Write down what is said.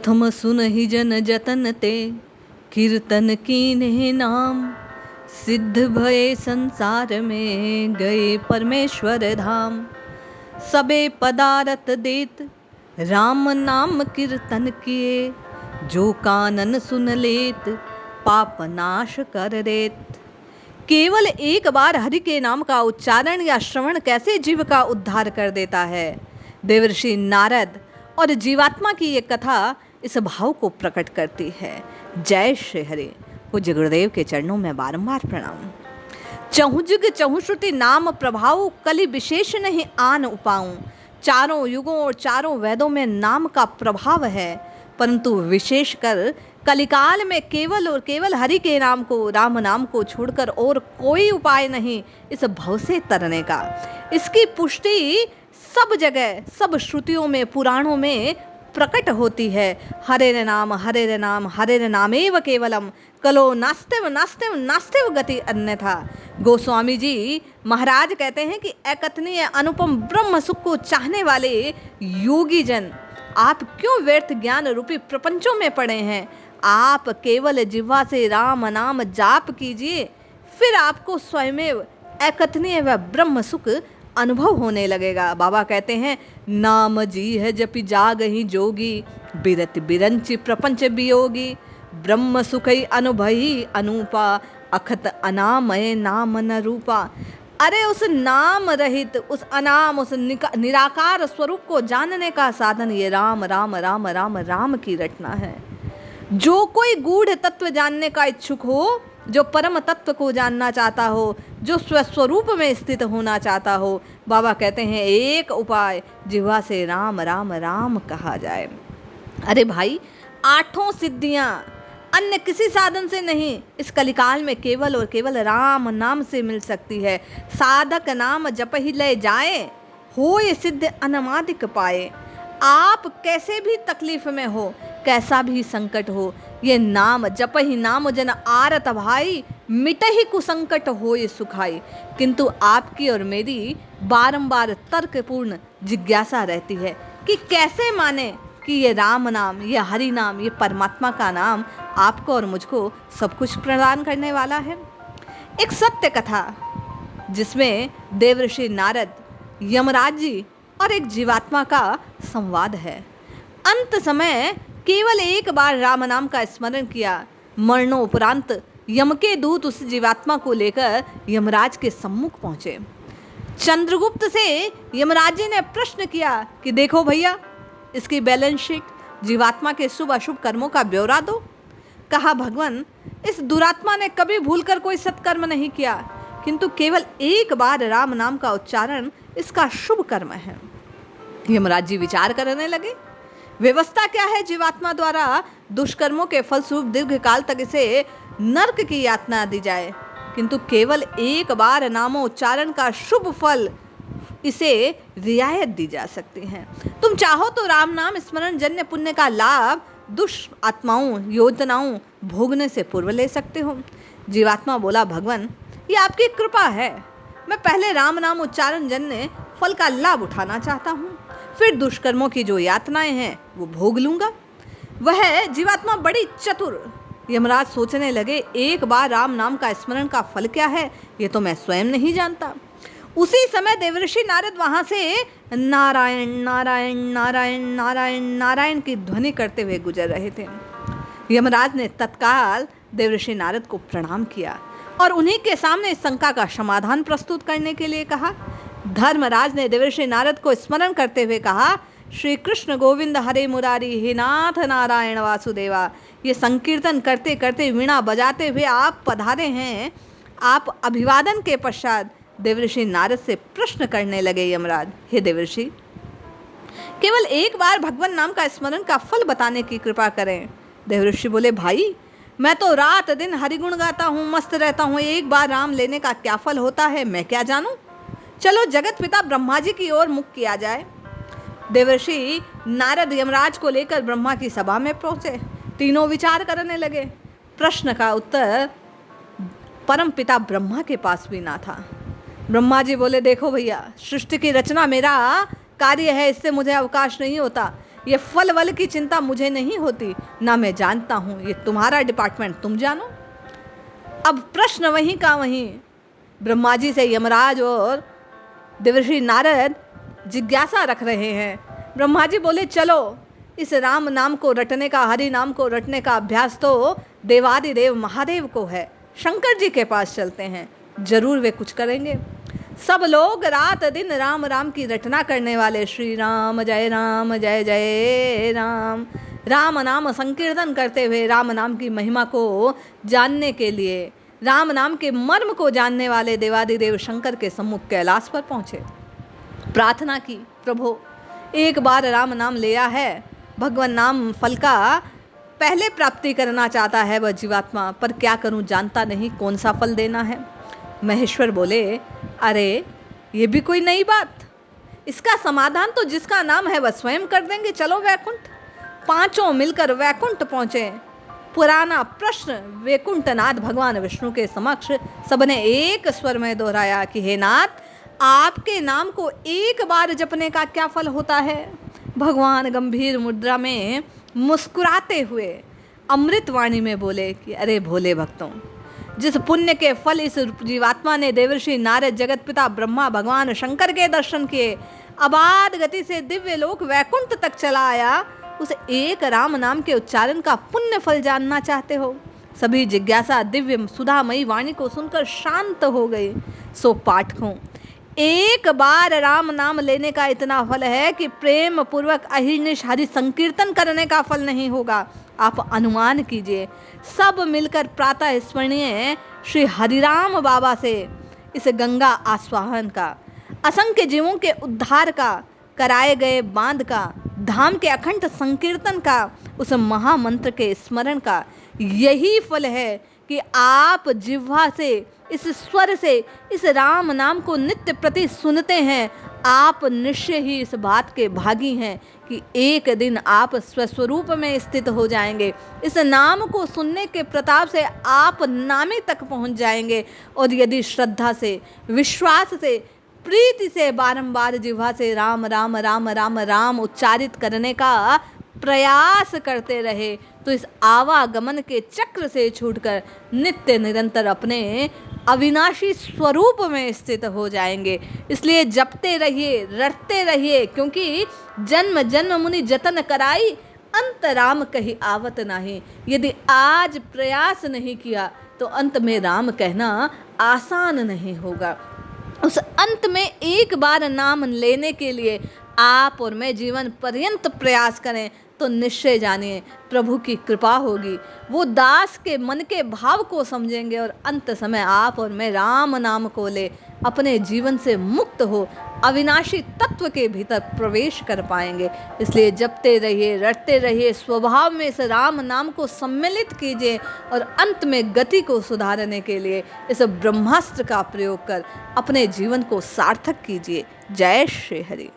प्रथम सुनहि जन जतन ते, कीर्तन कीन्हे नाम। सिद्ध भये संसार में, गए परमेश्वर धाम। सबे पदारथ देत, राम नाम कीर्तन किए। जो कानन सुन लेत, पाप नाश कर देत। केवल एक बार हरि के नाम का उच्चारण या श्रवण कैसे जीव का उद्धार कर देता है। देवर्षि नारद और जीवात्मा की ये कथा इस भाव को प्रकट करती है। जय श्री हरि। पूज्य गुरुदेव के चरणों में बारंबार प्रणाम। चहु जुग चहु श्रुति नाम प्रभाव, कलि विशेष नहीं आन उपाऊं। चारों युगों और चारों वेदों में नाम का प्रभाव है, परंतु विशेषकर कलिकाल में केवल और केवल हरि के नाम को, राम नाम को छोड़कर और कोई उपाय नहीं इस भव से तरने का। इसकी पुष्टि सब जगह, सब श्रुतियों में, पुराणों में प्रकट होती है। हरे नाम हरे नाम हरे नामेव केवलम, कलो नास्तिव नास्तिव नास्तिव गति अन्यथा। गोस्वामी जी महाराज कहते हैं कि अकथनीय अनुपम ब्रह्म सुख को चाहने वाले योगी जन, आप क्यों व्यर्थ ज्ञान रूपी प्रपंचों में पड़े हैं। आप केवल जिह्वा से राम नाम जाप कीजिए, फिर आपको स्वयमेव अकथनीय व ब्रह्म सुख अनुभव होने लगेगा। बाबा कहते हैं, नाम जी है जपि जागहि जोगी, बिरति बिरंचि प्रपंच वियोगी। ब्रह्म सुखई अनुभही अनूपा, अखत अनामय नाम न रूपा। अरे उस नाम रहित, उस अनाम, उस निराकार स्वरूप को जानने का साधन ये राम राम राम राम राम की रटना है। जो कोई गूढ़ तत्व जानने का इच्छुक हो, जो परम तत्व को जानना चाहता हो, जो स्वस्वरूप में स्थित होना चाहता हो, बाबा कहते हैं एक उपाय, जिह्वा से राम राम राम कहा जाए। अरे भाई, आठों सिद्धियां अन्य किसी साधन से नहीं, इस कलिकाल में केवल और केवल राम नाम से मिल सकती है। साधक नाम जप ही ले जाए, हो ये सिद्ध अनमादिक पाए। आप कैसे भी तकलीफ में हो, कैसा भी संकट हो, ये नाम जप ही नाम जन आरत भाई, मिट ही कुसंकट हो ये सुखाई। किंतु आपकी और मेरी बारंबार तर्कपूर्ण जिज्ञासा रहती है कि कैसे माने कि ये राम नाम, ये हरि नाम, ये परमात्मा का नाम आपको और मुझको सब कुछ प्रदान करने वाला है। एक सत्य कथा जिसमें देवर्षि नारद, यमराज जी और एक जीवात्मा का संवाद है। अंत समय केवल एक बार राम नाम का स्मरण किया, मरणोपरांत यम के दूत उस जीवात्मा को लेकर यमराज के सम्मुख पहुंचे। चंद्रगुप्त से यमराज जी ने प्रश्न किया कि देखो भैया, इसकी बैलेंस शीट, जीवात्मा के शुभ अशुभ कर्मों का ब्यौरा दो। कहा, भगवान, इस दुरात्मा ने कभी भूलकर कोई सत्कर्म नहीं किया, किंतु केवल एक बार राम नाम का उच्चारण इसका शुभ कर्म है। यमराज जी विचार करने लगे, व्यवस्था क्या है जीवात्मा द्वारा दुष्कर्मों के फलस्वरूप दीर्घ काल तक इसे नरक की यातना दी जाए, किंतु केवल एक बार नामोच्चारण का शुभ फल इसे रियायत दी जा सकती है। तुम चाहो तो राम नाम स्मरण जन्य पुण्य का लाभ दुष्ट आत्माओं, योजनाओं भोगने से पूर्व ले सकते हो। जीवात्मा बोला, भगवान, ये आपकी कृपा है। मैं पहले राम नाम उच्चारण जन्य फल का लाभ उठाना चाहता हूँ, फिर दुष्कर्मों की जो यातनाएं हैं वो भोग लूंगा। वह जीवात्मा बड़ी चतुर। यमराज सोचने लगे, एक बार राम नाम का स्मरण का फल क्या है ये तो मैं स्वयं नहीं जानता। उसी समय देवर्षि नारद वहां से नारायण नारायण नारायण नारायण नारायण की ध्वनि करते हुए गुजर रहे थे। यमराज ने तत्काल देवर्षि नारद को प्रणाम किया और उन्हीं के सामने इस शंका का समाधान प्रस्तुत करने के लिए कहा। धर्मराज ने देवर्षि नारद को स्मरण करते हुए कहा, श्री कृष्ण गोविंद हरे मुरारी, हे नाथ नारायण वासुदेवा। ये संकीर्तन करते करते, वीणा बजाते हुए आप पधारे हैं। आप अभिवादन के पश्चात देवर्षि नारद से प्रश्न करने लगे यमराज, हे देवर्षि, केवल एक बार भगवान नाम का स्मरण का फल बताने की कृपा करें। देवर्षि बोले, भाई, मैं तो रात दिन हरिगुण गाता हूँ, मस्त रहता हूँ, एक बार राम लेने का क्या फल होता है मैं क्या जानूं। चलो जगत पिता ब्रह्मा जी की ओर मुख किया जाए। देवर्षि नारद यमराज को लेकर ब्रह्मा की सभा में पहुंचे। तीनों विचार करने लगे। प्रश्न का उत्तर परम पिता ब्रह्मा के पास भी ना था। ब्रह्मा जी बोले, देखो भैया, सृष्टि की रचना मेरा कार्य है, इससे मुझे अवकाश नहीं होता। ये फल वल की चिंता मुझे नहीं होती, ना मैं जानता हूँ, ये तुम्हारा डिपार्टमेंट, तुम जानो। अब प्रश्न वहीं का वहीं ब्रह्मा जी से यमराज और देवर्षि नारद जिज्ञासा रख रहे हैं। ब्रह्मा जी बोले चलो, इस राम नाम को रटने का, हरि नाम को रटने का अभ्यास तो देवादिदेव महादेव को है, शंकर जी के पास चलते हैं, जरूर वे कुछ करेंगे। सब लोग रात दिन राम राम की रटना करने वाले, श्री राम जय जय राम, राम नाम संकीर्तन करते हुए राम नाम की महिमा को जानने के लिए, राम नाम के मर्म को जानने वाले देवादिदेव शंकर के सम्मुख कैलाश पर पहुँचे। प्रार्थना की, प्रभु एक बार राम नाम लिया है, भगवान नाम फल का पहले प्राप्ति करना चाहता है वह जीवात्मा, पर क्या करूं, जानता नहीं कौन सा फल देना है। महेश्वर बोले अरे ये भी कोई नई बात, इसका समाधान तो जिसका नाम है वह स्वयं कर देंगे, चलो वैकुंठ। पांचों मिलकर वैकुंठ पहुंचे। पुराना प्रश्न वैकुंठनाथ भगवान विष्णु के समक्ष सबने एक स्वर में दोहराया कि हे नाथ, आपके नाम को एक बार जपने का क्या फल होता है। भगवान गंभीर मुद्रा में मुस्कुराते हुए अमृत वाणी में बोले कि अरे भोले भक्तों, जिस पुण्य के फल इस जीवात्मा ने देवर्षि नारद, जगत पिता ब्रह्मा, भगवान शंकर के दर्शन किए, अबाध गति से दिव्य लोक वैकुंठ तक चला आया, उस एक राम नाम के उच्चारण का पुण्य फल जानना चाहते हो। सभी जिज्ञासा दिव्य सुधामयी वाणी को सुनकर शांत हो गई। सो पाठकों, एक बार राम नाम लेने का इतना फल है कि प्रेम पूर्वक अहिर्निश हरि संकीर्तन करने का फल नहीं होगा। आप अनुमान कीजिए, सब मिलकर प्रातः स्मरणीय श्री हरिराम बाबा से इस गंगा आस्वाहन का, असंख्य जीवों के उद्धार का, कराए गए बांध का, धाम के अखंड संकीर्तन का, उस महामंत्र के स्मरण का यही फल है कि आप जिह्वा से, इस स्वर से इस राम नाम को नित्य प्रति सुनते हैं। आप निश्चय ही इस बात के भागी हैं कि एक दिन आप स्वस्वरूप में स्थित हो जाएंगे। इस नाम को सुनने के प्रताप से आप नामी तक पहुंच जाएंगे। और यदि श्रद्धा से, विश्वास से, प्रीति से बारंबार जिह्वा से राम राम राम राम राम उच्चारित करने का प्रयास करते रहे तो इस आवागमन के चक्र से छूटकर नित्य निरंतर अपने अविनाशी स्वरूप में स्थित हो जाएंगे। इसलिए जपते रहिए, रटते रहिए, क्योंकि जन्म जन्म मुनि जतन कराई, अंत राम कही आवत नाही। यदि आज प्रयास नहीं किया तो अंत में राम कहना आसान नहीं होगा। उस अंत में एक बार नाम लेने के लिए आप और मैं जीवन पर्यंत प्रयास करें तो निश्चय जानिए प्रभु की कृपा होगी। वो दास के मन के भाव को समझेंगे और अंत समय आप और मैं राम नाम को ले अपने जीवन से मुक्त हो अविनाशी तत्व के भीतर प्रवेश कर पाएंगे। इसलिए जपते रहिए, रटते रहिए, स्वभाव में इस राम नाम को सम्मिलित कीजिए और अंत में गति को सुधारने के लिए इस ब्रह्मास्त्र का प्रयोग कर अपने जीवन को सार्थक कीजिए। जय श्री हरि।